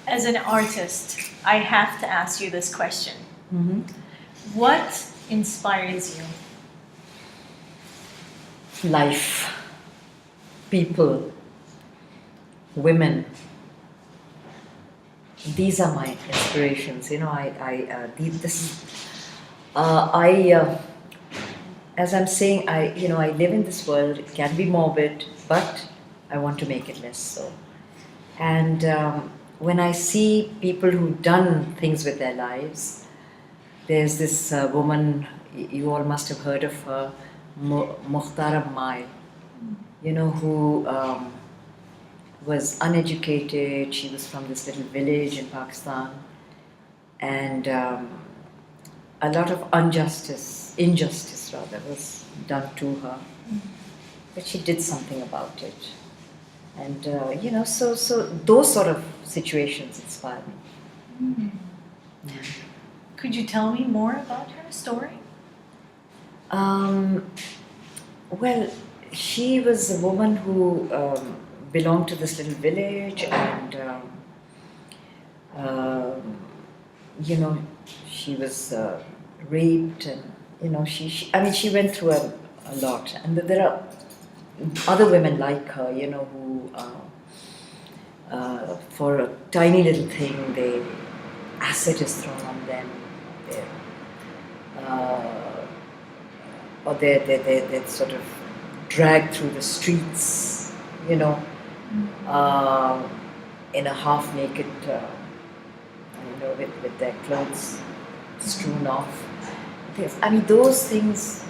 As an artist, I have to ask you this question. Mm-hmm. What inspires you? Life, people, women. These are my inspirations. You know, as I'm saying, I live in this world. It can be morbid, but I want to make it less so. And when I see people who've done things with their lives, there's this woman, you all must have heard of her, Muhtara Mai, who was uneducated. She was from this little village in Pakistan, and a lot of injustice rather, was done to her. But she did something about it. And, so those sort of situations inspire me. Could you tell me more about her story? Well, she was a woman who belonged to this little village, and, she was raped, and, she went through a lot. And there are other women like her, who for a tiny little thing, acid is thrown on them, or they're sort of dragged through the streets, in a half-naked, with their clothes strewn off. Those things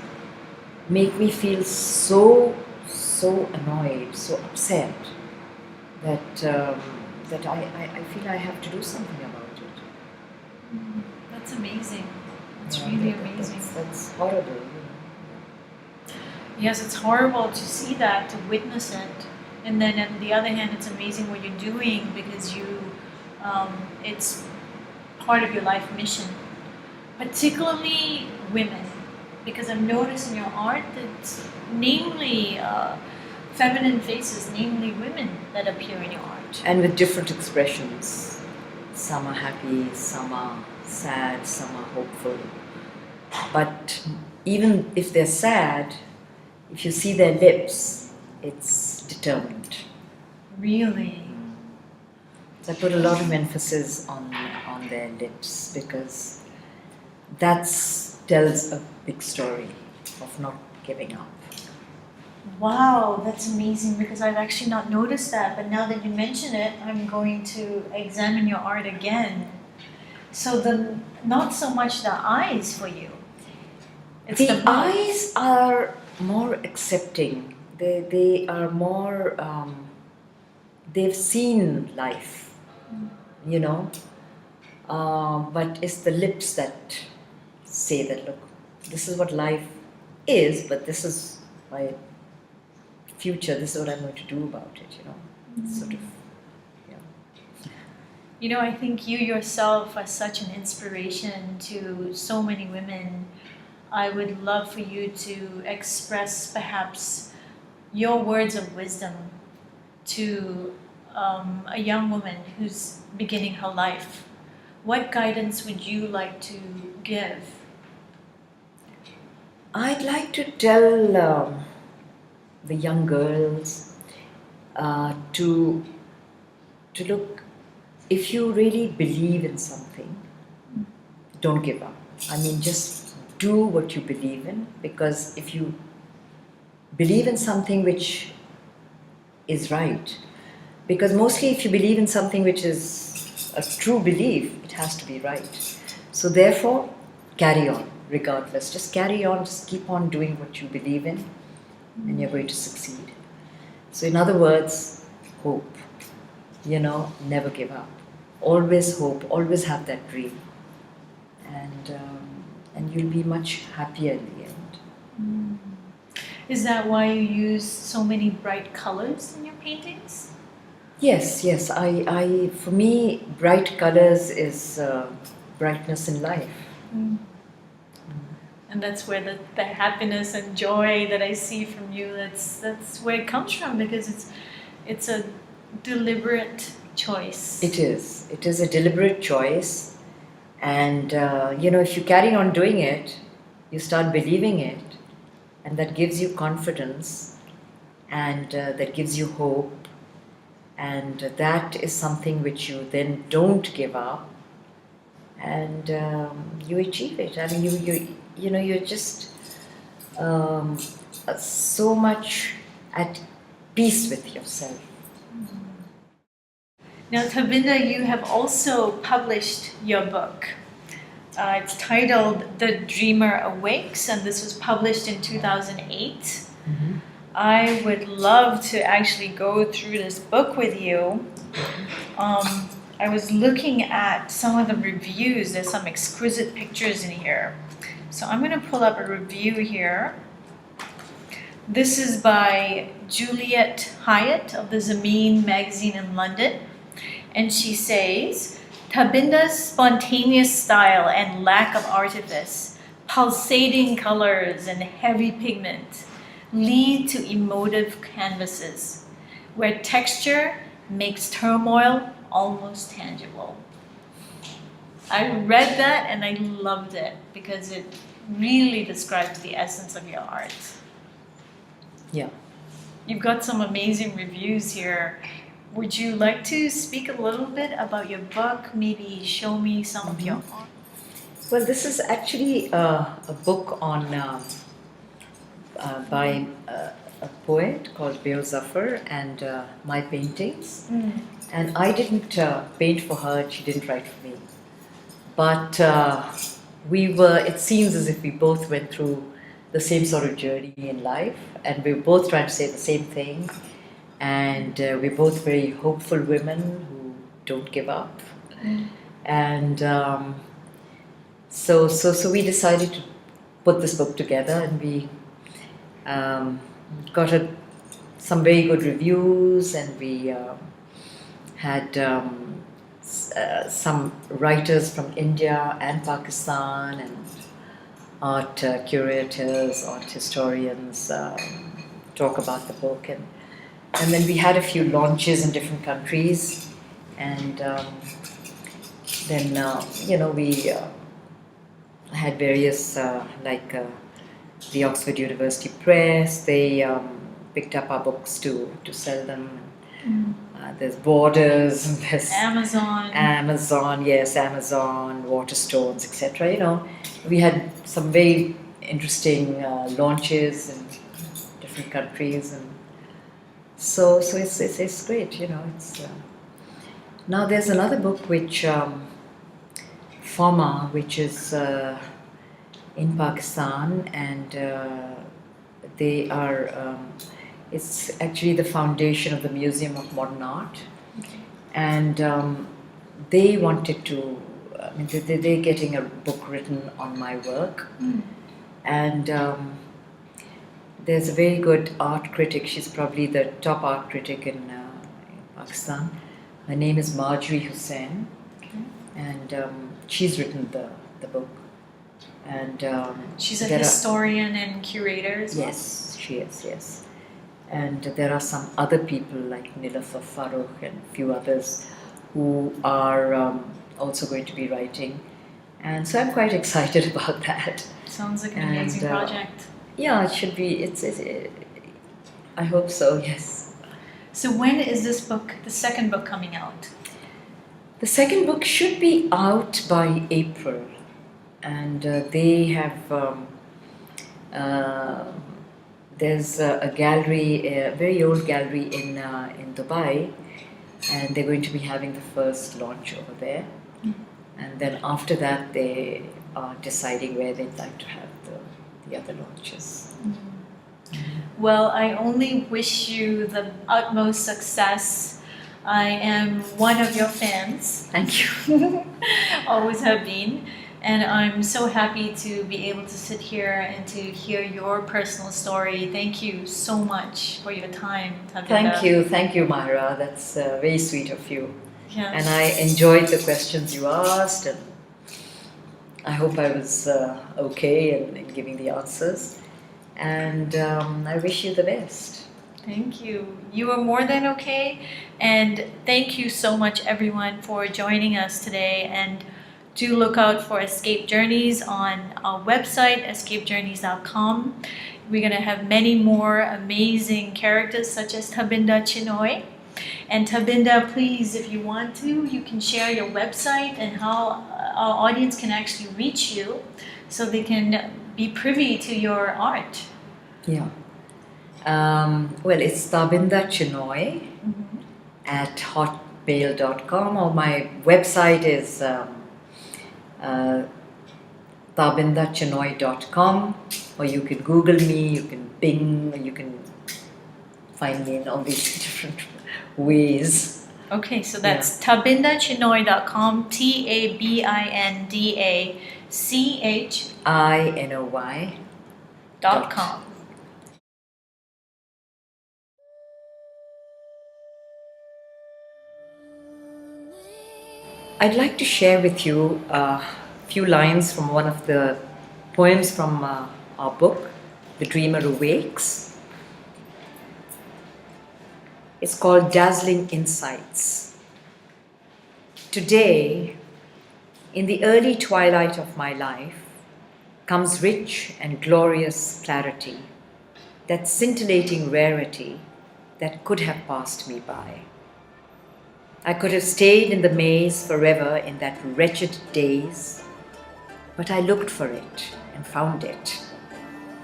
make me feel so annoyed, so upset, that I feel I have to do something about it. That's amazing. That's really amazing. That's horrible. Yes, it's horrible to see that, to witness it, and then on the other hand, it's amazing what you're doing, because it's part of your life mission, particularly women, because I've noticed in your art that namely feminine faces, namely women that appear in your art. And with different expressions. Some are happy, some are sad, some are hopeful. But even if they're sad, if you see their lips, it's determined. Really? So I put a lot of emphasis on their lips, because that tells a big story of not giving up. Wow, that's amazing, because I've actually not noticed that, but now that you mention it, I'm going to examine your art again. So not so much the eyes for you. It's the eyes are more accepting. They are more, they've seen life, but it's the lips that say that, look, this is what life is, but this is my future, this is what I'm going to do about it, sort of, yeah. I think you yourself are such an inspiration to so many women. I would love for you to express perhaps your words of wisdom to a young woman who's beginning her life. What guidance would you like to give? I'd like to tell the young girls to look, if you really believe in something, don't give up. Just do what you believe in, because if you believe in something which is right, because mostly if you believe in something which is a true belief, it has to be right. So therefore, carry on, regardless. Just carry on, just keep on doing what you believe in, and you're going to succeed. So in other words, hope. Never give up. Always hope, always have that dream. And you'll be much happier in the end. Is that why you use so many bright colors in your paintings? Yes. For me, bright colors is brightness in life. And that's where the happiness and joy that I see from you, that's where it comes from, because it's a deliberate choice. It is. It is a deliberate choice. And, if you carry on doing it, you start believing it. And that gives you confidence. And that gives you hope. And that is something which you then don't give up. And you achieve it. I mean, you're just um, so much at peace with yourself. Now, Tabinda, you have also published your book. It's titled The Dreamer Awakes, and this was published in 2008. Mm-hmm. I would love to actually go through this book with you. I was looking at some of the reviews. There's some exquisite pictures in here. So I'm going to pull up a review here. This is by Juliet Hyatt of the Zameen magazine in London. And she says, Tabinda's spontaneous style and lack of artifice, pulsating colors and heavy pigment lead to emotive canvases, where texture makes turmoil almost tangible. I read that and I loved it because it really describes the essence of your art. Yeah. You've got some amazing reviews here. Would you like to speak a little bit about your book? Maybe show me some of your art? Well, this is actually a book on by a poet called Beau Zafar and my paintings. And I didn't paint for her, she didn't write for me. But it seems as if we both went through the same sort of journey in life, and we were both trying to say the same thing. And we're both very hopeful women who don't give up. And so we decided to put this book together, and we got some very good reviews, and we had some writers from India and Pakistan, and art curators, art historians talk about the book. And then we had a few launches in different countries, and then we had various the Oxford University Press. They picked up our books to sell them. There's Borders, and there's Amazon, yes, Amazon, Waterstones, etc. We had some very interesting launches in different countries, and so it's great. It's now there's another book which Fama, which is in Pakistan, and they are. It's actually the foundation of the Museum of Modern Art, and they wanted to. I mean, they're getting a book written on my work, and there's a very good art critic. She's probably the top art critic in Pakistan. Her name is Marjorie Hussain, and she's written the book. And she's a historian and curator as well? Yes, she is, yes. And there are some other people like Nilofer Farooq and a few others who are also going to be writing. And so I'm quite excited about that. Sounds like an amazing project. Yeah, it should be. I hope so, yes. So when is this book, the second book, coming out? The second book should be out by April. And they have, there's a gallery, a very old gallery in Dubai, and they're going to be having the first launch over there. And then after that, they are deciding where they'd like to have the other launches. Well, I only wish you the utmost success. I am one of your fans. Thank you. Always have been. And I'm so happy to be able to sit here and to hear your personal story. Thank you so much for your time, Tabinda. Thank you, Myra. That's very sweet of you. Yes. And I enjoyed the questions you asked, and I hope I was okay in giving the answers. And I wish you the best. Thank you. You are more than okay. And thank you so much, everyone, for joining us today. And do look out for Escape Journeys on our website, escapejourneys.com. We're going to have many more amazing characters, such as Tabinda Chinoy. And Tabinda, please, if you want to, you can share your website and how our audience can actually reach you so they can be privy to your art. Yeah. Well, it's Tabinda Chinoy at hotmail.com, or my website is tabindachinoy.com, or you can Google me, you can Bing, or you can find me in all these different ways. Okay, so that's tabindachinoy.com, TABINDACHINOY.com. I'd like to share with you a few lines from one of the poems from our book, The Dreamer Awakes. It's called Dazzling Insights. Today, in the early twilight of my life, comes rich and glorious clarity, that scintillating rarity that could have passed me by. I could have stayed in the maze forever in that wretched daze, but I looked for it and found it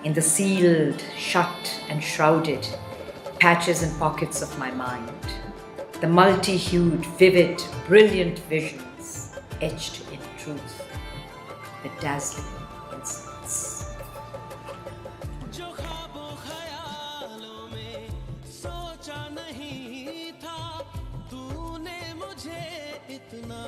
in the sealed, shut and shrouded patches and pockets of my mind, the multi-hued, vivid, brilliant visions etched in truth, the dazzling insights. इतना